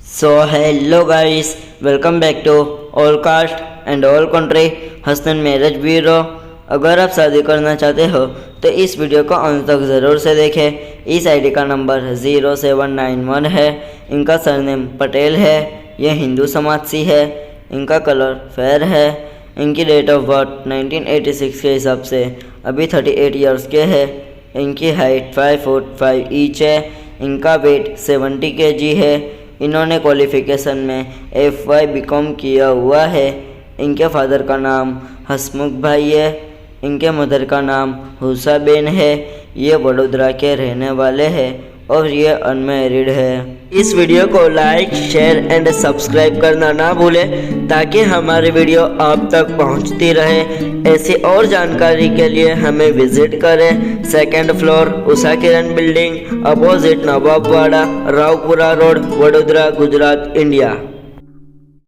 So hello guys, welcome back to all caste and all country Hasan marriage bureau. अगर आप शादी करना चाहते हो तो इस वीडियो को अंत तक ज़रूर से देखें। इस आईडी का नंबर 0791 है। इनका सरनेम पटेल है। यह हिंदू समाज से है। इनका कलर फेयर है। इनकी डेट ऑफ बर्थ 1986 के हिसाब से अभी 38 इयर्स के है। इनकी हाइट 5 फुट 5 इंच है। इनका वेट 70 kg है। इन्होंने क्वालिफ़िकेशन में FY BCom किया हुआ है। इनके फादर का नाम हसमुख भाई है। इनके मदर का नाम हुसाबेन है। ये वडोदरा के रहने वाले हैं और ये अनमैरिड है। इस वीडियो को लाइक, शेयर एंड सब्सक्राइब करना ना भूलें ताकि हमारी वीडियो आप तक पहुंचती रहे। ऐसी और जानकारी के लिए हमें विजिट करें। 2nd floor Usha Kiran building, opposite Nawabwada, Raopura road, Vadodara, Gujarat, India.